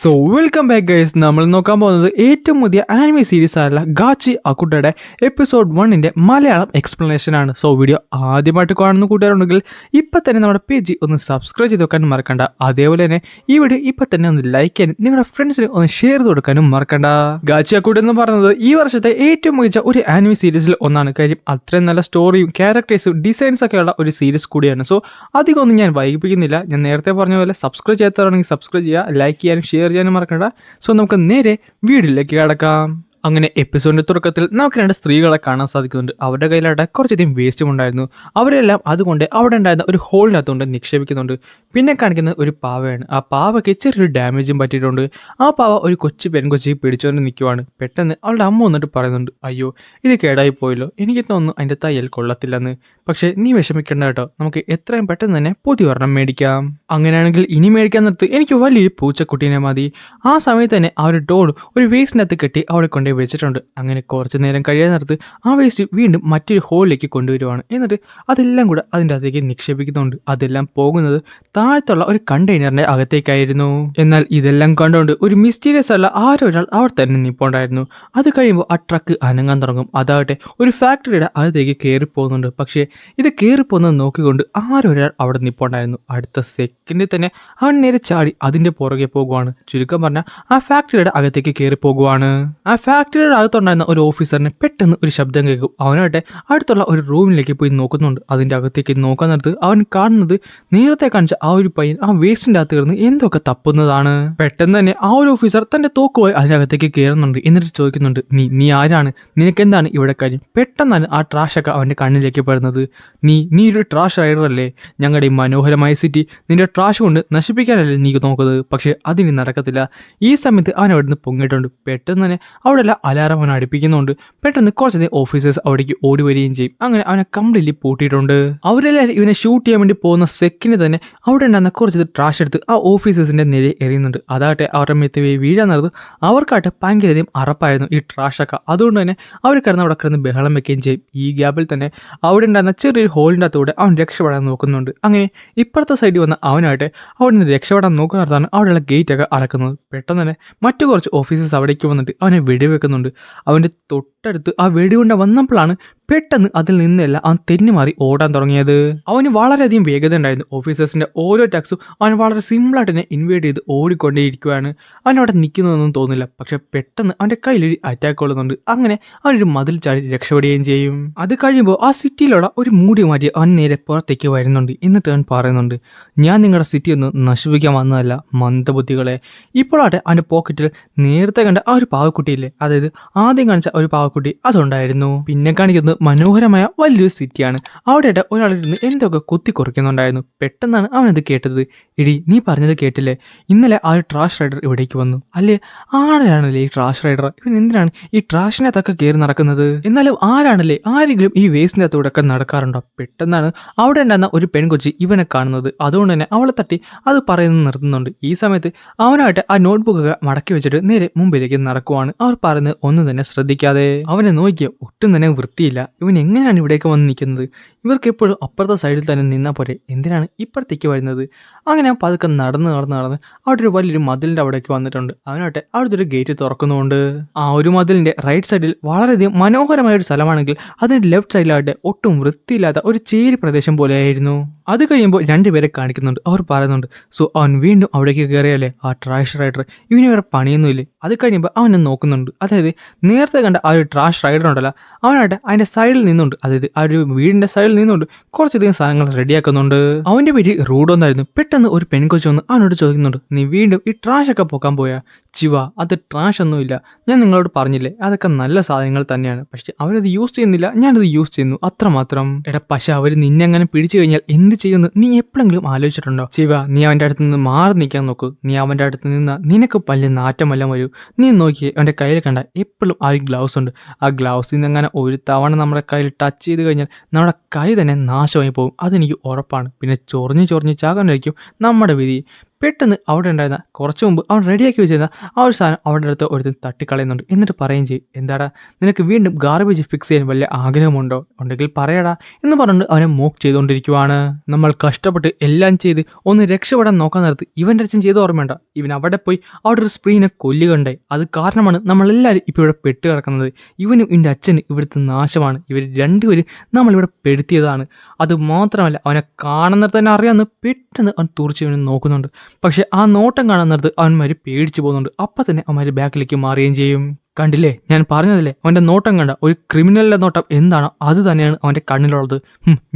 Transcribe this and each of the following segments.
So welcome back guys. നമ്മൾ നോക്കാൻ പോകുന്നത് ഏറ്റവും പുതിയ ആനിമെ സീരീസ് ആയുള്ള ഗാച്ചി അക്കുട്ടയുടെ എപ്പിസോഡ് 1-ന്റെ മലയാളം എക്സ്പ്ലനേഷൻ ആണ്. സോ വീഡിയോ ആദ്യമായിട്ട് കാണുന്ന കൂട്ടുകാരുണ്ടെങ്കിൽ ഇപ്പം തന്നെ നമ്മുടെ പേജ് ഒന്ന് സബ്സ്ക്രൈബ് ചെയ്ത് വെക്കാനും മറക്കണ്ട. അതേപോലെ തന്നെ ഈ വീഡിയോ ഇപ്പം തന്നെ ഒന്ന് ലൈക്ക് ചെയ്യാനും നിങ്ങളുടെ ഫ്രണ്ട്സിന് ഒന്ന് ഷെയർ ചെയ്ത് കൊടുക്കാനും മറക്കണ്ട. ഗാച്ചി അക്കുട്ട എന്ന് പറയുന്നത് ഈ വർഷത്തെ ഏറ്റവും മികച്ച ഒരു ആനിമെ സീരീസിൽ ഒന്നാണ്. കാര്യം അത്രയും നല്ല സ്റ്റോറിയും ക്യാരക്ടേഴ്സും ഡിസൈൻസ് ഒക്കെയുള്ള ഒരു സീരീസ് കൂടിയാണ്. സോ അധികം ഒന്നും ഞാൻ വൈകിപ്പിക്കുന്നില്ല. ഞാൻ നേരത്തെ പറഞ്ഞ പോലെ സബ്സ്ക്രൈബ് ചെയ്യാത്തവരാണെങ്കിൽ സബ്സ്ക്രൈബ് ചെയ്യുക, ലൈക്ക് ചെയ്യാനും ഷെയർ ചെയ്യാനും മറക്കണ്ട. സോ നമുക്ക് നേരെ വീഡിയോയിലേക്ക് കടക്കാം. അങ്ങനെ എപ്പിസോഡിന്റെ തുടക്കത്തിൽ നമുക്ക് രണ്ട് സ്ത്രീകളെ കാണാൻ സാധിക്കുന്നുണ്ട്. അവരുടെ കയ്യിലായിട്ട് കുറച്ചധികം വേസ്റ്റും ഉണ്ടായിരുന്നു. അവരെല്ലാം അതുകൊണ്ട് അവിടെ ഉണ്ടായിരുന്ന ഒരു ഹോളിനകത്തുകൊണ്ട് നിക്ഷേപിക്കുന്നുണ്ട്. പിന്നെ കാണിക്കുന്നത് ഒരു പാവയാണ്. ആ പാവയ്ക്ക് ചെറിയൊരു ഡാമേജും പറ്റിയിട്ടുണ്ട്. ആ പാവ ഒരു കൊച്ചു പെൺകൊച്ചി പിടിച്ചുകൊണ്ട് നിൽക്കുവാണ്. പെട്ടെന്ന് അവളുടെ അമ്മ വന്നിട്ട് പറയുന്നുണ്ട്, അയ്യോ ഇത് കേടായി പോയല്ലോ, എനിക്ക് തോന്നുന്നു അതിൻ്റെ തയ്യൽ കൊള്ളത്തില്ലെന്ന്. പക്ഷേ നീ വിഷമിക്കേണ്ട കേട്ടോ, നമുക്ക് എത്രയും പെട്ടെന്ന് തന്നെ പുതിയ ഒരെണ്ണം മേടിക്കാം. അങ്ങനെയാണെങ്കിൽ ഇനി മേടിക്കാൻ നിർത്ത്, എനിക്ക് വലിയൊരു പൂച്ചക്കുട്ടീനെ മതി. ആ സമയത്ത് തന്നെ ആ ഒരു ഡോൾ ഒരു വേസ്റ്റിനകത്ത് കെട്ടി അവിടെ കൊണ്ട് വെച്ചിട്ടുണ്ട്. അങ്ങനെ കുറച്ച് നേരം കഴിയാൻ നേരത്ത് ആ വേസ്റ്റ് വീണ്ടും മറ്റൊരു ഹോളിലേക്ക് കൊണ്ടുവരുവാണ്. എന്നിട്ട് അതെല്ലാം കൂടെ അതിൻ്റെ അകത്തേക്ക് നിക്ഷേപിക്കുന്നുണ്ട്. അതെല്ലാം പോകുന്നത് താഴത്തുള്ള ഒരു കണ്ടെയ്നറിന്റെ അകത്തേക്കായിരുന്നു. എന്നാൽ ഇതെല്ലാം കണ്ടുകൊണ്ട് ഒരു മിസ്റ്റീരിയസ് ആയുള്ള ആരോ ഒരാൾ അവിടെ തന്നെ നിൽപ്പുണ്ടായിരുന്നു. അത് കഴിയുമ്പോൾ ആ ട്രക്ക് അനങ്ങാൻ തുടങ്ങും. അതാകട്ടെ ഒരു ഫാക്ടറിയുടെ അകത്തേക്ക് കയറി പോകുന്നുണ്ട്. പക്ഷേ ഇത് കയറിപ്പോകുന്നത് നോക്കിക്കൊണ്ട് ആരോ ഒരാൾ അവിടെ നിൽപ്പുണ്ടായിരുന്നു. അടുത്ത സെക്കൻഡിൽ തന്നെ അവൻ നേരെ ചാടി അതിന്റെ പുറകെ പോകുവാണ്. ചുരുക്കം പറഞ്ഞാൽ ആ ഫാക്ടറിയുടെ അകത്തേക്ക് കയറി പോകുവാണ്. ആ ഫാക്ടറിയുടെ അകത്തുണ്ടായിരുന്ന ഒരു ഓഫീസറിന് പെട്ടെന്ന് ഒരു ശബ്ദം കേൾക്കും. അവനായിട്ട് അടുത്തുള്ള ഒരു റൂമിലേക്ക് പോയി നോക്കുന്നുണ്ട്. അതിന്റെ അകത്തേക്ക് നോക്കാൻ നേരത്ത് അവൻ കാണുന്നത് നേരത്തെ കാണിച്ച ആ ഒരു പയ്യൻ ആ വേസ്റ്റിന്റെ അകത്ത് കിടന്ന് എന്തൊക്കെ തപ്പുന്നതാണ്. പെട്ടെന്ന് തന്നെ ആ ഒരു ഓഫീസർ തന്റെ തോക്കുപോയി അതിനകത്തേക്ക് കയറുന്നുണ്ട്. എന്നിട്ട് ചോദിക്കുന്നുണ്ട്, നീ ആരാണ്, നിനക്ക് എന്താണ് ഇവിടെ കാര്യം? പെട്ടെന്നാണ് ആ ട്രാഷൊക്കെ അവന്റെ കണ്ണിലേക്ക് പെടുന്നത്. നീ ഒരു ട്രാഷ് റൈഡർ അല്ലേ? ഞങ്ങളുടെ ഈ മനോഹരമായ സിറ്റി നിന്റെ ട്രാഷ് കൊണ്ട് നശിപ്പിക്കാനല്ലേ നീ നോക്കുന്നത്? പക്ഷെ അതിന് നടക്കത്തില്ല. ഈ സമയത്ത് അവൻ അവിടെ നിന്ന് പൊങ്ങിയിട്ടുണ്ട്. പെട്ടെന്ന് തന്നെ അവിടെ അലാറം അവനെ അടുപ്പിക്കുന്നുണ്ട്. പെട്ടെന്ന് കുറച്ചധികം ഓഫീസേഴ്സ് അവിടേക്ക് ഓടി വരികയും ചെയ്യും. അങ്ങനെ അവനെ കംപ്ലീറ്റ്ലി പൂട്ടിയിട്ടുണ്ട്. അവരെല്ലാവരും ഇവനെ ഷൂട്ട് ചെയ്യാൻ വേണ്ടി പോകുന്ന സെക്കൻഡ് തന്നെ അവിടെ ഉണ്ടാകുന്ന കുറച്ച് ട്രാഷ് എടുത്ത് ആ ഓഫീസേഴ്സിന്റെ നേരെ എറിയുന്നുണ്ട്. അതാകട്ടെ അവരുടെ മെത്തി വീഴാൻ നടന്നത് അവർക്കായിട്ട് ഭയങ്കരധികം അറപ്പായിരുന്നു ഈ ട്രാഷൊക്കെ. അതുകൊണ്ട് തന്നെ അവർ അവിടെ കിടന്ന് ബഹളം വെക്കുകയും ചെയ്യും. ഈ ഗ്യാപ്പിൽ തന്നെ അവിടെ ഉണ്ടായിരുന്ന ചെറിയൊരു ഹോളിൻ്റെ അകത്തൂടെ അവൻ രക്ഷപ്പെടാൻ നോക്കുന്നുണ്ട്. അങ്ങനെ ഇപ്പുറത്തെ സൈഡിൽ വന്ന അവനായിട്ട് അവിടെ നിന്ന് രക്ഷപ്പെടാൻ നോക്കുന്നതാണ് അവിടെയുള്ള ഗേറ്റ് ഒക്കെ അടക്കുന്നത്. പെട്ടെന്ന് തന്നെ മറ്റു കുറച്ച് ഓഫീസേഴ്സ് അവിടേക്ക് വന്നിട്ട് അവനെ വെടിവെക്കുന്നുണ്ട്. അവൻ്റെ തൊട്ടടുത്ത് ആ വെടികൊണ്ട വന്നപ്പോഴാണ് പെട്ടെന്ന് അതിൽ നിന്നല്ല അവൻ തെന്നിമാറി ഓടാൻ തുടങ്ങിയത്. അവന് വളരെയധികം വേഗത ഉണ്ടായിരുന്നു. ഓഫീസേഴ്സിന്റെ ഓരോ ടാക്സും അവൻ വളരെ സിമ്പിളായിട്ട് തന്നെ ഇൻവേഡ് ചെയ്ത് ഓടിക്കൊണ്ടേയിരിക്കുകയാണ്. അവനവിടെ നിൽക്കുന്നതൊന്നും തോന്നില്ല. പക്ഷെ പെട്ടെന്ന് അവന്റെ കയ്യിലൊരു അറ്റാക്ക് കൊള്ളുന്നുണ്ട്. അങ്ങനെ അവനൊരു മതിൽ ചാടി രക്ഷപ്പെടുകയും ചെയ്യും. അത് കഴിയുമ്പോൾ ആ സിറ്റിയിലുള്ള ഒരു മൂടി മാറ്റി അവൻ നേരെ പുറത്തേക്ക് വരുന്നുണ്ട്. എന്നിട്ട് അവൻ പറയുന്നുണ്ട്, ഞാൻ നിങ്ങളുടെ സിറ്റി ഒന്ന് നശിപ്പിക്കാൻ വന്നതല്ല മന്ദബുദ്ധികളെ. ഇപ്പോഴാട്ടെ അവന്റെ പോക്കറ്റിൽ നേരത്തെ കണ്ട ആ ഒരു പാവക്കുട്ടിയില്ലേ, അതായത് ആദ്യം കാണിച്ച ഒരു പാവക്കുട്ടി അതുണ്ടായിരുന്നു. പിന്നെ കാണിക്കുന്നത് മനോഹരമായ വലിയൊരു സിറ്റിയാണ്. അവിടെയായിട്ട് ഒരാളിരുന്ന് എന്തൊക്കെ കുത്തി കുറിക്കുന്നുണ്ടായിരുന്നു. പെട്ടെന്നാണ് അവനത് കേട്ടത്. ഇടി, നീ പറഞ്ഞത് കേട്ടില്ലേ, ഇന്നലെ ആ ഒരു ട്രാഷ് റൈഡർ ഇവിടേക്ക് വന്നു അല്ലേ? ആരാണല്ലേ ഈ ട്രാഷ് റൈഡർ? ഇവൻ എന്തിനാണ് ഈ ട്രാഷിനകത്തൊക്കെ കയറി നടക്കുന്നത്? എന്നാലും ആരാണല്ലേ, ആരെങ്കിലും ഈ വേസ്റ്റിൻ്റെ അകത്തൂടെയൊക്കെ നടക്കാറുണ്ടോ? പെട്ടെന്നാണ് അവിടെ ഉണ്ടായിരുന്ന ഒരു പെൺകൊച്ചി ഇവനെ കാണുന്നത്. അതുകൊണ്ട് തന്നെ അവളെ തട്ടി അത് പറയുന്നത് നിർത്തുന്നുണ്ട്. ഈ സമയത്ത് അവനായിട്ട് ആ നോട്ട്ബുക്കൊക്കെ മടക്കി വെച്ചിട്ട് നേരെ മുമ്പിലേക്ക് നടക്കുവാണ്. അവർ പറയുന്നത് ഒന്നും തന്നെ ശ്രദ്ധിക്കാതെ. അവനെ നോക്കിയ ഒട്ടും തന്നെ വൃത്തിയില്ല. ഇവൻ എങ്ങനെയാണ് ഇവിടേക്ക് വന്ന് നിൽക്കുന്നത്? ഇവർക്ക് എപ്പോഴും അപ്പുറത്തെ സൈഡിൽ തന്നെ നിന്നാൽ പോരെ, എന്തിനാണ് ഇപ്പുറത്തേക്ക് വരുന്നത്? അങ്ങനെ പതുക്കെ നടന്ന് അവിടെ ഒരു വലിയൊരു മതിലിൻ്റെ അവിടേക്ക് വന്നിട്ടുണ്ട്. അതിനായിട്ട് അവിടുത്തെ ഒരു ഗേറ്റ് തുറക്കുന്നുണ്ട്. ആ ഒരു മതിലിൻ്റെ റൈറ്റ് സൈഡിൽ വളരെയധികം മനോഹരമായ ഒരു സ്ഥലമാണെങ്കിൽ അതിൻ്റെ ലെഫ്റ്റ് സൈഡിലായിട്ട് ഒട്ടും വൃത്തിയില്ലാത്ത ഒരു ചേരി പ്രദേശം പോലെയായിരുന്നു. അത് കഴിയുമ്പോൾ രണ്ടുപേരെ കാണിക്കുന്നുണ്ട്. അവർ പറയുന്നുണ്ട്, സോ അവൻ വീണ്ടും അവിടേക്ക് കയറിയല്ലേ ആ ട്രാഷ് റൈഡർ, ഇവന് വേറെ പണിയൊന്നുമില്ലേ? അത് കഴിയുമ്പോൾ അവനെ നോക്കുന്നുണ്ട്. അതായത് നേരത്തെ കണ്ട ആ ഒരു ട്രാഷ് റൈഡർ ഉണ്ടല്ലോ, അവനായിട്ട് അതിൻ്റെ സൈഡിൽ നിന്നുണ്ട്, അതായത് ആ ഒരു വീടിൻ്റെ സൈഡിൽ നിന്നുകൊണ്ട് കുറച്ചധികം സാധനങ്ങൾ റെഡിയാക്കുന്നുണ്ട്. അവൻ്റെ പേര് റൂഡോ എന്നായിരുന്നു. പെട്ടെന്ന് ഒരു പെൺകൊച്ചു വന്ന് അവനോട് ചോദിക്കുന്നുണ്ട്, നീ വീണ്ടും ഈ ട്രാഷൊക്കെ പോക്കാൻ പോയാ? ചിവ, അത് ട്രാഷ് ഒന്നുമില്ല, ഞാൻ നിങ്ങളോട് പറഞ്ഞില്ലേ അതൊക്കെ നല്ല സാധനങ്ങൾ തന്നെയാണ്, പക്ഷെ അവരത് യൂസ് ചെയ്യുന്നില്ല, ഞാനത് യൂസ് ചെയ്യുന്നു, അത്രമാത്രം. എടാ, പക്ഷെ അവർ നിന്നെ അങ്ങനെ പിടിച്ചു കഴിഞ്ഞാൽ എന്ത് ചെയ്യുമെന്ന് നീ എപ്പോഴെങ്കിലും ആലോചിച്ചിട്ടുണ്ടോ? ചിവ, നീ അവൻ്റെ അടുത്ത് നിന്ന് മാറി നിൽക്കാൻ നോക്കൂ. നീ അവൻ്റെ അടുത്ത് നിന്ന് നിനക്ക് വലിയ നാറ്റമെല്ലാം വരൂ. നീ നോക്കി അവൻ്റെ കയ്യിൽ കണ്ട എപ്പോഴും ആ ഒരു ഗ്ലൗസ് ഉണ്ട്. ആ ഗ്ലൗസിൽ നിന്ന് അങ്ങനെ ഒരു തവണ നമ്മുടെ കയ്യിൽ ടച്ച് ചെയ്ത് കഴിഞ്ഞാൽ നമ്മുടെ കൈ തന്നെ നാശമായി പോകും. അതെനിക്ക് ഉറപ്പാണ്. പിന്നെ ചൊറിഞ്ഞ് ചാകാനായിരിക്കും നമ്മുടെ വിധി. പെട്ടെന്ന് അവിടെ ഉണ്ടായിരുന്ന കുറച്ച് മുമ്പ് അവൻ റെഡിയാക്കി വെച്ചിരുന്ന ആ ഒരു സാധനം അവിടെ അടുത്ത് ഒരുത്തൻ തട്ടിക്കളയുന്നുണ്ട്. എന്നിട്ട് പറയുകയും ചെയ്യും, എന്താടാ നിനക്ക് വീണ്ടും ഗാർബേജ് ഫിക്സ് ചെയ്യാൻ വല്ല ആഗ്രഹമുണ്ടോ, ഉണ്ടെങ്കിൽ പറയടാ എന്ന് പറഞ്ഞുകൊണ്ട് അവനെ മോക്ക് ചെയ്തുകൊണ്ടിരിക്കുവാണ്. നമ്മൾ കഷ്ടപ്പെട്ട് എല്ലാം ചെയ്ത് ഒന്ന് രക്ഷപ്പെടാൻ നോക്കാൻ നേരത്ത് ഇവൻ്റെ അച്ഛൻ ചെയ്ത് ഓർമ്മയുണ്ട, ഇവൻ അവിടെ പോയി അവിടെ ഒരു സ്ത്രീനെ കൊല്ലുകയുണ്ടായി. അത് കാരണമാണ് നമ്മളെല്ലാവരും ഇപ്പോൾ ഇവിടെ പെട്ട് കിടക്കുന്നത്. ഇവനും എൻ്റെ അച്ഛന് ഇവിടുത്തെ നാശമാണ്. ഇവർ രണ്ടുപേരും നമ്മളിവിടെ പെടുത്തിയതാണ്. അത് മാത്രമല്ല അവനെ കാണുന്നത് തന്നെ അറിയാമെന്ന് പെട്ടെന്ന് അവൻ തുറച്ച് ഇവനെ നോക്കുന്നുണ്ട്. പക്ഷെ ആ നോട്ടം കാണുന്നിടത്ത് അവന്മാർ പേടിച്ചു പോകുന്നുണ്ട്. അപ്പം തന്നെ അവന്മാർ ബാക്കിലേക്ക് മാറുകയും ചെയ്യും. കണ്ടില്ലേ, ഞാൻ പറഞ്ഞതല്ലേ, അവൻ്റെ നോട്ടം കണ്ട ഒരു ക്രിമിനലിൻ്റെ നോട്ടം എന്താണോ അത് തന്നെയാണ് അവൻ്റെ കണ്ണിലുള്ളത്.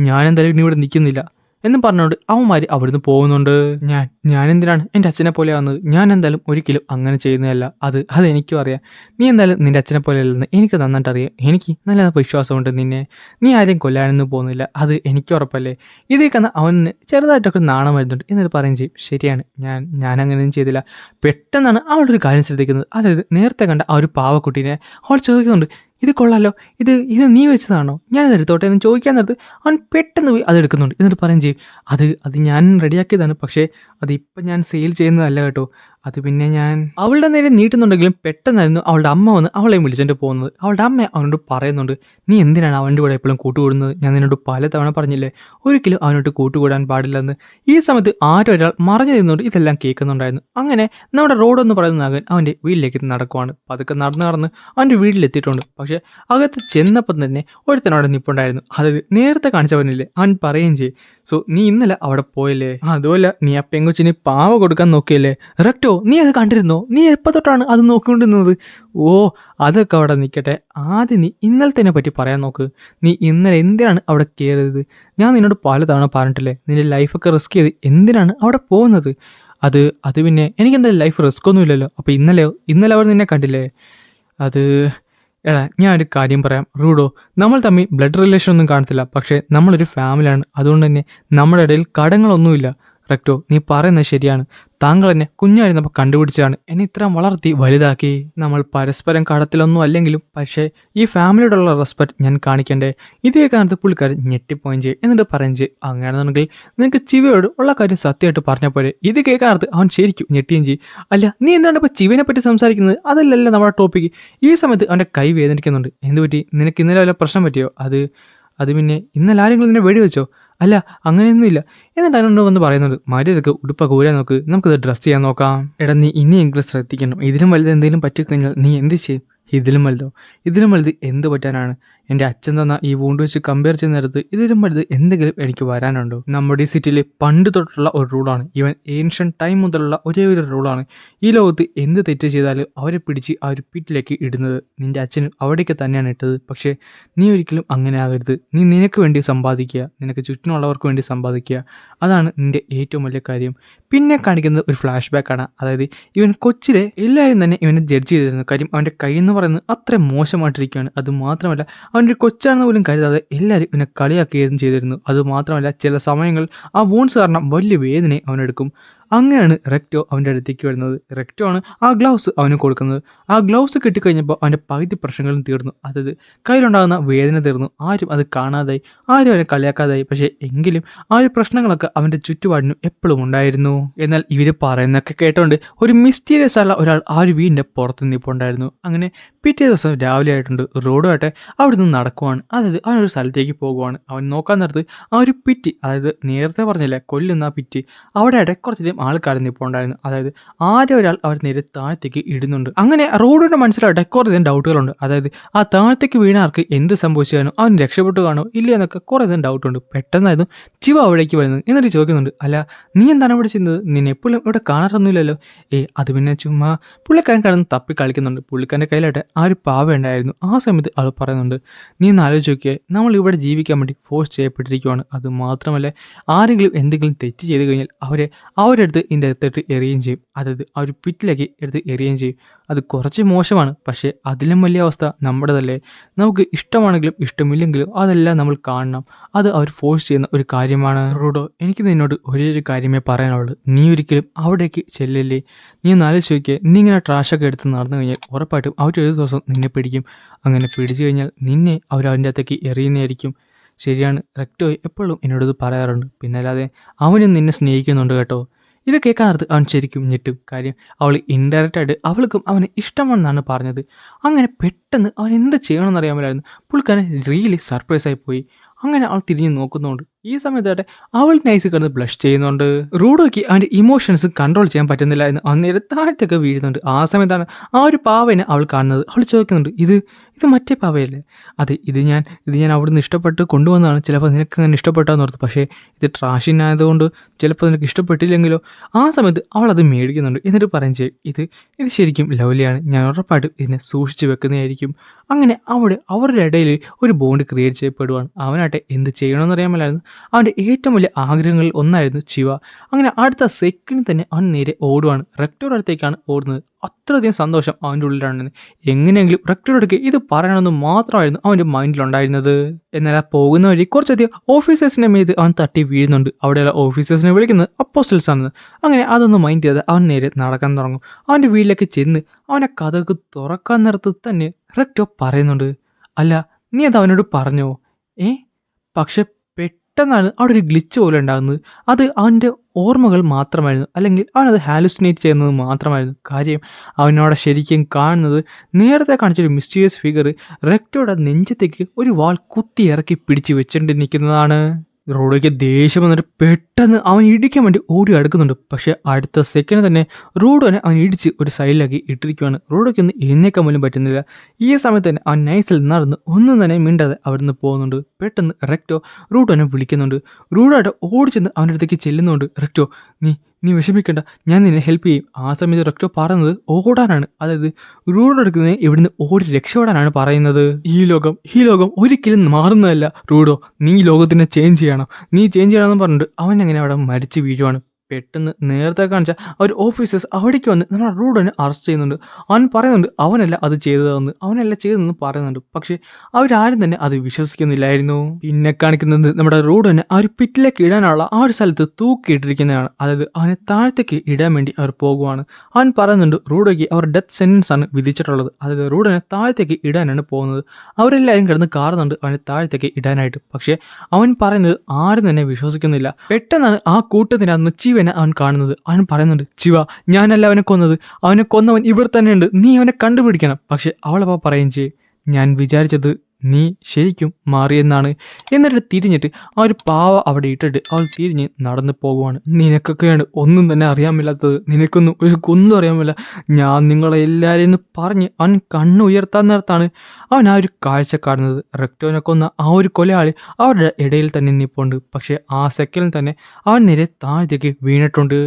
ഞാനെന്തായാലും ഇനി ഇവിടെ നിൽക്കുന്നില്ല എന്നും പറഞ്ഞുകൊണ്ട് അവന്മാർ അവിടുന്ന് പോകുന്നുണ്ട്. ഞാൻ എന്തിനാണ് എൻ്റെ അച്ഛനെ പോലെ ആവുന്നത്? ഞാൻ എന്തായാലും ഒരിക്കലും അങ്ങനെ ചെയ്യുന്നതല്ല. അതെനിക്കും അറിയാം. നീ എന്തായാലും നിൻ്റെ അച്ഛനെ പോലെ അല്ലെന്ന് എനിക്ക് നന്നായിട്ട് അറിയാം. എനിക്ക് നല്ല വിശ്വാസമുണ്ട് നിന്നെ. നീ ആരെയും കൊല്ലാനൊന്നും പോകുന്നില്ല, അത് എനിക്ക് ഉറപ്പല്ലേ. ഇതേ കന്ന അവന് ചെറുതായിട്ടൊക്കെ നാണം വരുന്നുണ്ട്. എന്നിട്ട് പറയും ചെയ്യും, ശരിയാണ്, ഞാൻ അങ്ങനെയൊന്നും ചെയ്തില്ല. പെട്ടെന്നാണ് അവളുടെ ഒരു കാര്യം ശ്രദ്ധിക്കുന്നത്. അതായത് നേരത്തെ കണ്ട ആ ഒരു പാവക്കുട്ടീനെ അവൾ ചോദിക്കുന്നുണ്ട്, ഇത് കൊള്ളാലോ, ഇത് നീ വെച്ചതാണോ, ഞാനത് എടുത്തോട്ടെ എന്ന് ചോദിക്കാൻ നേരത്ത് അവൻ പെട്ടെന്ന് പോയി അത് എടുക്കുന്നുണ്ട്. എന്നിട്ട് പറയും ചെയ്യും, അത് ഞാൻ റെഡിയാക്കിയതാണ്, പക്ഷേ അതിപ്പം ഞാൻ സെയിൽ ചെയ്യുന്നതല്ല കേട്ടോ. അത് പിന്നെ ഞാൻ അവളുടെ നേരെ നീട്ടുന്നുണ്ടെങ്കിലും പെട്ടെന്നായിരുന്നു അവളുടെ അമ്മ വന്ന് അവളെയും വിളിച്ചിട്ട് പോകുന്നത്. അവളുടെ അമ്മ അവനോട് പറയുന്നുണ്ട്, നീ എന്തിനാണ് അവൻ്റെ കൂടെ എപ്പോഴും കൂട്ടുകൂടുന്നത്? ഞാൻ നിന്നോട് പലതവണ പറഞ്ഞില്ലേ ഒരിക്കലും അവനോട്ട് കൂട്ടുകൂടാൻ പാടില്ലെന്ന്. ഈ സമയത്ത് ആരോ ഒരാൾ മറഞ്ഞു നിന്നുകൊണ്ട് ഇതെല്ലാം കേൾക്കുന്നുണ്ടായിരുന്നു. അങ്ങനെ നമ്മുടെ റോഡെന്ന് പറയുന്ന മകൻ അവൻ്റെ വീട്ടിലേക്ക് നടക്കുവാണ്. പതുക്കെ നടന്ന് അവൻ്റെ വീട്ടിലെത്തിയിട്ടുണ്ട്. പക്ഷേ അകത്ത് ചെന്നപ്പം തന്നെ ഒരുത്തനോടെ നിൽപ്പുണ്ടായിരുന്നു. അതായത് നേരത്തെ കാണിച്ചവനില്ലേ, അവൻ പറയുകയും ചെയ്യും, സോ നീ ഇന്നലെ അവിടെ പോയല്ലേ, അതുമല്ല നീ ആ പെങ്കൊച്ചിന് പാവ കൊടുക്കാൻ നോക്കിയല്ലേ. റെക്ടോ, നീ അത് കണ്ടിരുന്നോ? നീ എപ്പോൾ തൊട്ടാണ് അത് നോക്കിക്കൊണ്ടിരുന്നത്? ഓ, അതൊക്കെ അവിടെ നിൽക്കട്ടെ. ആദ്യം നീ ഇന്നലത്തെ പറ്റി പറയാൻ നോക്ക്. നീ ഇന്നലെ എന്തിനാണ് അവിടെ കയറിയത്? ഞാൻ നിന്നോട് പലതവണ പറഞ്ഞിട്ടില്ലേ, നിന്റെ ലൈഫൊക്കെ റിസ്ക് ചെയ്ത് എന്തിനാണ് അവിടെ പോകുന്നത്? അത് പിന്നെ എനിക്കെന്തായാലും ലൈഫ് റിസ്ക് ഒന്നും ഇല്ലല്ലോ. അപ്പോൾ ഇന്നലെ അവർ നിന്നെ കണ്ടില്ലേ? അത് എടാ, ഞാനൊരു കാര്യം പറയാം റൂഡോ, നമ്മൾ തമ്മിൽ ബ്ലഡ് റിലേഷൻ ഒന്നും കാണത്തില്ല, പക്ഷേ നമ്മളൊരു ഫാമിലിയാണ്. അതുകൊണ്ട് തന്നെ നമ്മുടെ ഇടയിൽ കടങ്ങളൊന്നുമില്ല. റെക്ടോ, നീ പറയുന്നത് ശരിയാണ്. താങ്കൾ എന്നെ കുഞ്ഞായിരുന്നപ്പോൾ കണ്ടുപിടിച്ചതാണ്, എന്നെ ഇത്രയും വളർത്തി വലുതാക്കി. നമ്മൾ പരസ്പരം കടത്തിലൊന്നും അല്ലെങ്കിലും പക്ഷേ ഈ ഫാമിലിയോടുള്ള റെസ്പെക്ട് ഞാൻ കാണിക്കണ്ടേ? ഇതേ കാലത്ത് പുള്ളിക്കാരൻ ഞെട്ടിപ്പോയും ചെയ്യും. എന്നിട്ട് പറയും ചെയ്യും, അങ്ങനെയാണെന്നുണ്ടെങ്കിൽ നിനക്ക് ചിവയോട് ഉള്ള കാര്യം സത്യമായിട്ട് പറഞ്ഞ പോലെ. ഇത് കേൾക്കാനത്ത് അവൻ ശരിക്കും ഞെട്ടിയും ചെയ്യും. അല്ല, നീ എന്താണ് ഇപ്പോൾ ചിവനെ പറ്റി സംസാരിക്കുന്നത്? അതല്ലല്ലോ നമ്മുടെ ടോപ്പിക്ക്. ഈ സമയത്ത് അവൻ്റെ കൈ വേദനിക്കുന്നുണ്ട്. എന്തുപറ്റി? നിനക്ക് ഇന്നലെ വല്ല പ്രശ്നം പറ്റിയോ? അത് പിന്നെ ഇന്നലെ ആരെങ്കിലും നിന്നെ വെടിവെച്ചോ? അല്ല, അങ്ങനെയൊന്നുമില്ല. എന്നിട്ട് അതിനോട് വന്ന് പറയുന്നുണ്ട്, മര്യാദക്ക് ഉടുപ്പൊക്കെ ഊരാൻ നോക്ക്, നമുക്കത് ഡ്രസ്സ് ചെയ്യാൻ നോക്കാം. എടാ, നീ ഇനിയെങ്കിലും ശ്രദ്ധിക്കണം. ഇതിലും വലുത് എന്തെങ്കിലും പറ്റിക്കഴിഞ്ഞാൽ നീ എന്ത് ചെയ്യും? ഇതിലും വലുത് എന്ത് പറ്റാനാണ്? എൻ്റെ അച്ഛൻ തന്ന ഈ വൂണ്ട് വെച്ച് കമ്പയർ ചെയ്യുന്ന നേരത്ത് ഇതിലും വലുത് എന്തെങ്കിലും എനിക്ക് വരാനുണ്ടോ? നമ്മുടെ ഈ സിറ്റിയിൽ പണ്ട് തൊട്ടുള്ള ഒരു റൂളാണ്, ഈവൻ ഏൻഷ്യൻ ടൈം മുതലുള്ള ഒരേ ഒരു റൂളാണ്. ഈ ലോകത്ത് എന്ത് തെറ്റ് ചെയ്താലും അവരെ പിടിച്ച് ആ ഒരു പിറ്റിലേക്ക് ഇടുന്നത്. നിൻ്റെ അച്ഛനും അവിടേക്ക് തന്നെയാണ് ഇട്ടത്. പക്ഷേ നീ ഒരിക്കലും അങ്ങനെ ആകരുത്. നീ നിനക്ക് വേണ്ടി സമ്പാദിക്കുക, നിനക്ക് ചുറ്റിനുള്ളവർക്ക് വേണ്ടി സമ്പാദിക്കുക. അതാണ് നിൻ്റെ ഏറ്റവും വലിയ കാര്യം. പിന്നെ കാണിക്കുന്നത് ഒരു ഫ്ലാഷ് ബാക്കാണ്. അതായത് ഇവൻ കൊച്ചിലെ എല്ലാവരും തന്നെ ഇവനെ ജഡ്ജ് ചെയ്തിരുന്നു. കാര്യം അവൻ്റെ കൈ എന്ന് പറയുന്നത് അത്ര മോശമായിട്ടിരിക്കുകയാണ്. അതുമാത്രമല്ല അവൻ്റെ കൊച്ചാണെന്ന് പോലും കരുതാതെ എല്ലാവരും ഇവനെ കളിയാക്കുകയും ചെയ്തിരുന്നു. അതുമാത്രമല്ല ചില സമയങ്ങളിൽ ആ വൂൺസ് കാരണം വലിയ വേദനയും അവനെടുക്കും. അങ്ങനെയാണ് റെക്ടോ അവൻ്റെ അടുത്തേക്ക് വരുന്നത്. റെക്ടോ ആണ് ആ ഗ്ലൗസ് അവന് കൊടുക്കുന്നത്. ആ ഗ്ലൗസ് കിട്ടിക്കഴിഞ്ഞപ്പോൾ അവൻ്റെ പകുതി പ്രശ്നങ്ങളും തീർന്നു. അതായത് കയ്യിലുണ്ടാകുന്ന വേദന തീർന്നു. ആരും അത് കാണാതായി, ആരും അവനെ കളിയാക്കാതായി. പക്ഷേ എങ്കിലും ആ ഒരു പ്രശ്നങ്ങളൊക്കെ അവൻ്റെ ചുറ്റുപാടിനും എപ്പോഴും ഉണ്ടായിരുന്നു. എന്നാൽ ഇവർ പറയുന്നതൊക്കെ കേട്ടോണ്ട് ഒരു മിസ്റ്റീരിയസ് ആയുള്ള ഒരാൾ ആ ഒരു വീടിൻ്റെ പുറത്ത് നിൽപ്പുണ്ടായിരുന്നു. അങ്ങനെ പിറ്റേ ദിവസം രാവിലെ ആയിട്ടുണ്ട്. റോഡുമായിട്ട് അവിടെ നിന്ന് നടക്കുവാണ്. അതായത് അവനൊരു സ്ഥലത്തേക്ക് പോകുവാണ്. അവൻ നോക്കാൻ നേരത്ത് ആ ഒരു പിറ്റി, അതായത് നേരത്തെ പറഞ്ഞില്ലേ കൊല്ലുന്ന ആ പിറ്റി, അവിടെ ആയിട്ട് കുറച്ചധികം ആൾക്കാർ നിൽപ്പുണ്ടായിരുന്നു. അതായത് ആരോ ഒരാൾ അവർ നേരെ താഴത്തേക്ക് ഇടുന്നുണ്ട്. അങ്ങനെ റോഡിൻ്റെ മനസ്സിലായിട്ട് കുറേയധികം ഡൗട്ടുകളുണ്ട്. അതായത് ആ താഴത്തേക്ക് വീണ ആർക്ക് എന്ത് സംഭവിച്ചു കാണോ, അവൻ രക്ഷപ്പെട്ടു കാണോ ഇല്ല എന്നൊക്കെ കുറേയധികം ഡൗട്ടുണ്ട്. പെട്ടെന്നായിരുന്നു ചിവ അവിടേക്ക് വരുന്നത്. എന്നിട്ട് ചോദിക്കുന്നുണ്ട്, അല്ല നീ എന്താണ് ഇവിടെ ചെയ്യുന്നത്? നിന്നെ എപ്പോഴും ഇവിടെ കാണാറൊന്നുമില്ലല്ലോ. അത് പിന്നെ ചുമ്മാ പുള്ളിക്കാരൻ കിടന്ന് തപ്പി കളിക്കുന്നുണ്ട്. പുള്ളിക്കാരൻ്റെ കയ്യിലായിട്ട് ആ ഒരു പാവ ഉണ്ടായിരുന്നു. ആ സമയത്ത് ആൾ പറയുന്നുണ്ട്, നീ ഒന്ന് ആലോചിച്ച് നോക്കിയേ, നമ്മൾ ഇവിടെ ജീവിക്കാൻ വേണ്ടി ഫോഴ്സ് ചെയ്യപ്പെട്ടിരിക്കുവാണ്. അത് മാത്രമല്ല ആരെങ്കിലും എന്തെങ്കിലും തെറ്റ് ചെയ്ത് കഴിഞ്ഞാൽ അവരുടെ അടുത്ത് ഇതിൻ്റെ അടുത്തിട്ട് എറിയുകയും ചെയ്യും. അതായത് ആ ഒരു പിറ്റിലേക്ക് എടുത്ത് എറിയുകയും ചെയ്യും. അത് കുറച്ച് മോശമാണ്. പക്ഷേ അതിലും വലിയ അവസ്ഥ നമ്മുടേതല്ലേ. നമുക്ക് ഇഷ്ടമാണെങ്കിലും ഇഷ്ടമില്ലെങ്കിലും അതെല്ലാം നമ്മൾ കാണണം. അത് അവർ ഫോഴ്സ് ചെയ്യുന്ന ഒരു കാര്യമാണ്. റോഡോ, എനിക്ക് നിന്നോട് ഒരേ ഒരു കാര്യമേ പറയാനുള്ളൂ. നീ ഒരിക്കലും അവിടേക്ക് ചെല്ലല്ലേ. നീ ഒന്ന് ആലോചിച്ച് നോക്കിയേ, നീ ഇങ്ങനെ ട്രാഷൊക്കെ എടുത്ത് നടന്നു കഴിഞ്ഞാൽ ഉറപ്പായിട്ടും അവരൊരു ദിവസം നിന്നെ പിടിക്കും. അങ്ങനെ പിടിച്ചു കഴിഞ്ഞാൽ നിന്നെ അവരതിൻ്റെ അകത്തേക്ക് എറിയുന്നതായിരിക്കും. ശരിയാണ്, റെക്ടോ എപ്പോഴും എന്നോടത് പറയാറുണ്ട്. പിന്നെ അല്ലാതെ അവനും നിന്നെ സ്നേഹിക്കുന്നുണ്ട് കേട്ടോ. ഇത് കേൾക്കാൻ നേരത്ത് അവൻ ശരിക്കും ഞെട്ടും. കാര്യം അവൾ ഇൻഡയറക്റ്റ് ആയിട്ട് അവൾക്കും അവന് ഇഷ്ടമാണെന്നാണ് പറഞ്ഞത്. അങ്ങനെ പെട്ടെന്ന് അവൻ എന്ത് ചെയ്യണമെന്ന് അറിയാൻ മേലായിരുന്നു. പുള്ളിക്കാരൻ റിയലി സർപ്രൈസ് ആയി പോയി. അങ്ങനെ അവൾ തിരിഞ്ഞ് നോക്കുന്നുണ്ട്. ഈ സമയത്തായിട്ട് അവൾ നൈസ് കിടന്ന് ബ്ലഷ് ചെയ്യുന്നുണ്ട്. റൂഡോയ്ക്ക് അവൻ്റെ ഇമോഷൻസ് കൺട്രോൾ ചെയ്യാൻ പറ്റുന്നില്ല എന്ന് അന്നേരം താഴത്തൊക്കെ വീഴുന്നുണ്ട്. ആ സമയത്താണ് ആ ഒരു പാവനെ അവൾ കാണുന്നത്. അവൾ ചോദിക്കുന്നുണ്ട്, ഇത് മറ്റേ പാവയല്ലേ? അതെ, ഇത് ഞാൻ അവിടുന്ന് ഇഷ്ടപ്പെട്ട് കൊണ്ടുവന്നതാണ്. ചിലപ്പോൾ നിനക്ക് അങ്ങനെ ഇഷ്ടപ്പെട്ടാന്ന് ഓർത്തു. പക്ഷേ ഇത് ട്രാഷിനായതുകൊണ്ട് ചിലപ്പോൾ നിനക്ക് ഇഷ്ടപ്പെട്ടില്ലെങ്കിലോ? ആ സമയത്ത് അവൾ അത് മേടിക്കുന്നുണ്ട്. എന്നിട്ട് പറയും ചെയ്യും, ഇത് ശരിക്കും ലവ്ലിയാണ്. ഞാൻ ഉറപ്പായിട്ടും ഇതിനെ സൂക്ഷിച്ച് വെക്കുന്നതായിരിക്കും. അങ്ങനെ അവരുടെ ഇടയിൽ ഒരു ബോണ്ട് ക്രിയേറ്റ് ചെയ്യപ്പെടുവാണ്. അവനാട്ടെ എന്ത് ചെയ്യണമെന്ന് അറിയാൻ മേലായിരുന്നു. അവൻ്റെ ഏറ്റവും വലിയ ആഗ്രഹങ്ങളിൽ ഒന്നായിരുന്നു ചിവ. അങ്ങനെ അടുത്ത സെക്കൻഡിൽ തന്നെ അവൻ നേരെ ഓടുവാണ്. റെക്ടറുടെ അടുത്തേക്കാണ് ഓടുന്നത്. അത്രയധികം സന്തോഷം അവൻ്റെ ഉള്ളിലാണെന്ന്. എങ്ങനെയെങ്കിലും റെക്ടറുടെ അടുക്ക് ഇത് പറയണമെന്ന് മാത്രമായിരുന്നു അവൻ്റെ മൈൻഡിലുണ്ടായിരുന്നത്. എന്നാൽ ആ പോകുന്ന വഴി കുറച്ചധികം ഓഫീസേഴ്സിൻ്റെ മേത് അവൻ തട്ടി വീഴുന്നുണ്ട്. അവിടെയുള്ള ഓഫീസേഴ്സിനെ വിളിക്കുന്നത് അപ്പോസ്റ്റൽസ് ആണെന്ന്. അങ്ങനെ അതൊന്നും മൈൻഡ് ചെയ്ത് അവൻ നേരെ നടക്കാൻ തുടങ്ങും. അവൻ്റെ വീട്ടിലേക്ക് ചെന്ന് അവനെ കഥക് തുറക്കാൻ നേരത്ത് തന്നെ റെക്ടർ പറയുന്നുണ്ട്, അല്ല നീ അത് അവനോട് പറഞ്ഞോ? പക്ഷെ പെട്ടെന്നാണ് അവിടെ ഒരു ഗ്ലിച്ച് പോലെ ഉണ്ടാകുന്നത്. അത് അവൻ്റെ ഓർമ്മകൾ മാത്രമായിരുന്നു, അല്ലെങ്കിൽ അവനത് ഹാലുസിനേറ്റ് ചെയ്യുന്നത് മാത്രമായിരുന്നു. കാര്യം അവനവിടെ ശരിക്കും കാണുന്നത് നേരത്തെ കാണിച്ചൊരു മിസ്റ്റീരിയസ് ഫിഗർ റെക്ടറുടെ നെഞ്ചത്തേക്ക് ഒരു വാൾ കുത്തി ഇറക്കി പിടിച്ച് വെച്ചിട്ട് നിൽക്കുന്നതാണ്. റോഡോയ്ക്ക് ദേഷ്യം വന്നിട്ട് പെട്ടെന്ന് അവൻ ഇടിക്കാൻ വേണ്ടി ഓടി അടുക്കുന്നുണ്ട്. പക്ഷേ അടുത്ത സെക്കൻഡ് തന്നെ റോഡോനെ അവൻ ഇടിച്ച് ഒരു സൈഡിലാക്കി ഇട്ടിരിക്കുകയാണ്. റോഡോയ്ക്ക് ഒന്ന് എഴുന്നേക്കാൻ പോലും പറ്റുന്നില്ല. ഈ സമയത്ത് തന്നെ അവൻ നൈസിൽ നടന്ന് ഒന്നും തന്നെ മിണ്ടാതെ അവിടുന്ന് പോകുന്നുണ്ട്. പെട്ടെന്ന് റെക്ടോ റൂഡോനെ വിളിക്കുന്നുണ്ട്. റൂഡോയുടെ ഓടിച്ചെന്ന് അവൻ്റെ അടുത്തേക്ക് ചെല്ലുന്നുണ്ട്. റെക്ടോ, നീ വിഷമിക്കണ്ട, ഞാൻ നിന്നെ ഹെൽപ്പ് ചെയ്യും. ആ സമയത്ത് റെക്ടോ പറയുന്നത് ഓടാനാണ്. അതായത് റൂഡോ എടുക്കുന്നത് ഇവിടുന്ന് ഓടി രക്ഷപ്പെടാനാണ് പറയുന്നത്. ഈ ലോകം ഒരിക്കലും മാറുന്നതല്ല റൂഡോ, നീ ലോകത്തിനെ ചേഞ്ച് ചെയ്യണം. നീ ചേഞ്ച് ചെയ്യണമെന്ന് പറഞ്ഞിട്ട് അവൻ അങ്ങനെ അവിടെ മരിച്ചു വീഴുവാണ്. പെട്ടെന്ന് നേരത്തെ കാണിച്ച ഒരു ഓഫീസേഴ്സ് അവിടേക്ക് വന്ന് നമ്മുടെ റൂഡോനെ അറസ്റ്റ് ചെയ്യുന്നുണ്ട്. അവൻ പറയുന്നുണ്ട് അവനല്ല അത് ചെയ്തതെന്ന് പറയുന്നുണ്ട്. പക്ഷേ അവരാരും തന്നെ അത് വിശ്വസിക്കുന്നില്ലായിരുന്നു. പിന്നെ കാണിക്കുന്നത് നമ്മുടെ റൂഡോനെ ആ ഒരു പിറ്റിലേക്ക് ഇടാനുള്ള ആ ഒരു സ്ഥലത്ത് തൂക്കിയിട്ടിരിക്കുന്നതാണ്. അതായത് അവനെ താഴത്തേക്ക് ഇടാൻ വേണ്ടി അവർ പോകുവാണ്. അവൻ പറയുന്നുണ്ട് റൂഡോയ്ക്ക് അവർ ഡെത്ത് സെന്റൻസ് ആണ് വിധിച്ചിട്ടുള്ളത്. അതായത് റൂഡോനെ താഴത്തേക്ക് ഇടാനാണ് പോകുന്നത്. അവരെല്ലാവരും കിടന്ന് കാറുന്നുണ്ട് അവനെ താഴത്തേക്ക് ഇടാനായിട്ട്. പക്ഷേ അവൻ പറയുന്നത് ആരും തന്നെ വിശ്വസിക്കുന്നില്ല. പെട്ടെന്നാണ് ആ കൂട്ടത്തിനകത്ത് ചിവനെ അവൻ കാണുന്നത്. അവൻ പറയുന്നുണ്ട്, ചിവ, ഞാനല്ല അവനെ കൊന്നത്, അവനെ കൊന്നവൻ ഇവിടെ തന്നെയുണ്ട്, നീ അവനെ കണ്ടുപിടിക്കണം. പക്ഷെ അവളപ്പോൾ പറയും ചെയ്യും, ഞാൻ വിചാരിച്ചത് നീ ശരിക്കും മാറിയെന്നാണ്. എന്നിട്ട് തിരിഞ്ഞിട്ട് ആ ഒരു പാവ അവിടെ ഇട്ടിട്ട് അവൾ തിരിഞ്ഞ് നടന്നു പോകുവാണ്. നിനക്കൊക്കെയാണ് ഒന്നും തന്നെ അറിയാമില്ലാത്തത്, നിനക്കൊന്നും ഒന്നും അറിയാമില്ല. ഞാൻ നിങ്ങളെ എല്ലാവരെയും എന്ന് പറഞ്ഞ് അവൻ കണ്ണുയർത്താൻ നേരത്താണ് അവൻ ആ ഒരു കാഴ്ച കാണുന്നത്. റെക്ടോനെ കൊന്ന ആ ഒരു കൊലയാളി അവരുടെ ഇടയിൽ തന്നെ നിൽപ്പുണ്ട്. പക്ഷേ ആ സെക്കൻഡിൽ തന്നെ അവൻ നേരെ താഴത്തേക്ക് വീണിട്ടുണ്ട്.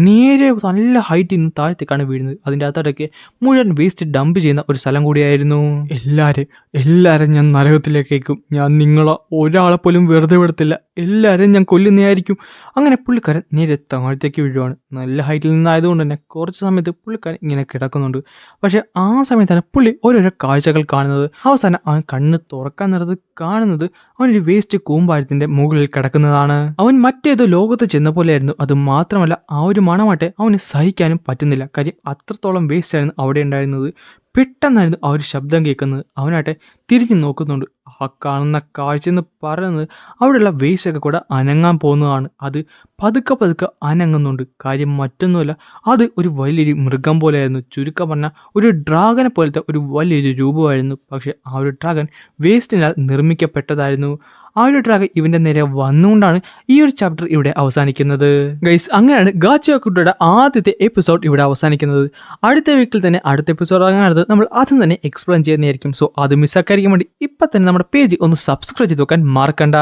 നേരെ നല്ല ഹൈറ്റിൽ നിന്ന് താഴത്തേക്കാണ് വീഴുന്നത്. അതിൻ്റെ അകത്തോടൊക്കെ മുഴുവൻ വേസ്റ്റ് ഡംപ് ചെയ്യുന്ന ഒരു സ്ഥലം കൂടിയായിരുന്നു. എല്ലാവരും ഞാൻ നരകത്തിലേക്കേക്കും. ഞാൻ നിങ്ങളെ ഒരാളെ പോലും വെറുതെ വിടത്തില്ല. എല്ലാവരെയും ഞാൻ കൊല്ലുന്നതായിരിക്കും. അങ്ങനെ പുള്ളിക്കാരൻ നേരെ താഴത്തേക്ക് വീഴുവാണ്. നല്ല ഹൈറ്റിൽ നിന്നായതുകൊണ്ട് തന്നെ കുറച്ച് സമയത്ത് പുള്ളിക്കാരൻ ഇങ്ങനെ കിടക്കുന്നുണ്ട്. പക്ഷെ ആ സമയത്താണ് പുള്ളി ഓരോരോ കാഴ്ചകൾ കാണുന്നത്. അവസാനം അവൻ കണ്ണ് തുറക്കാൻ നേരത്ത് കാണുന്നത് അവനൊരു വേസ്റ്റ് കൂമ്പാരത്തിന്റെ മുകളിൽ കിടക്കുന്നതാണ്. അവൻ മറ്റേതോ ലോകത്ത് ചെന്ന പോലെയായിരുന്നു. അത് മാത്രമല്ല ആ ഒരു മണമാട്ടെ അവന് സഹിക്കാനും പറ്റുന്നില്ല. കാര്യം അത്രത്തോളം വേസ്റ്റ് ആയിരുന്നു അവിടെ ഉണ്ടായിരുന്നത്. പെട്ടെന്നായിരുന്നു ആ ഒരു ശബ്ദം കേൾക്കുന്നത്. അവനാട്ടെ തിരിഞ്ഞു നോക്കുന്നുണ്ട്. ആ കാണുന്ന കാഴ്ച എന്ന് പറയുന്നത് അവിടെയുള്ള വേസ്റ്റൊക്കെ കൂടെ അനങ്ങാൻ പോകുന്നതാണ്. അത് പതുക്കെ അനങ്ങുന്നുണ്ട്. കാര്യം മറ്റൊന്നുമല്ല, അത് ഒരു വലിയൊരു മൃഗം പോലെയായിരുന്നു. ചുരുക്കം പറഞ്ഞാൽ ഒരു ഡ്രാഗനെ പോലത്തെ ഒരു വലിയൊരു രൂപമായിരുന്നു. പക്ഷെ ആ ഒരു ഡ്രാഗൻ വേസ്റ്റിനാൽ നിർമ്മിക്കപ്പെട്ടതായിരുന്നു. ആ ഒരു ഡ്രാഗൺ ഇവന്റെ നേരെ വന്നുകൊണ്ടാണ് ഈ ഒരു ചാപ്റ്റർ ഇവിടെ അവസാനിക്കുന്നത്. ഗൈസ്, അങ്ങനെയാണ് ഗാച്ചി അക്കുട്ടയുടെ ആദ്യത്തെ എപ്പിസോഡ് ഇവിടെ അവസാനിക്കുന്നത്. അടുത്ത വീക്കിൽ തന്നെ അടുത്ത എപ്പിസോഡ് ഇറങ്ങാനത് നമ്മൾ ആദ്യം തന്നെ എക്സ്പ്ലെയിൻ ചെയ്യുന്നതായിരിക്കും. സോ അത് മിസ്സാക്കാതിരിക്കാൻ വേണ്ടി ഇപ്പം തന്നെ നമ്മുടെ പേജ് ഒന്ന് സബ്സ്ക്രൈബ് ചെയ്ത് വെക്കാൻ മറക്കണ്ട.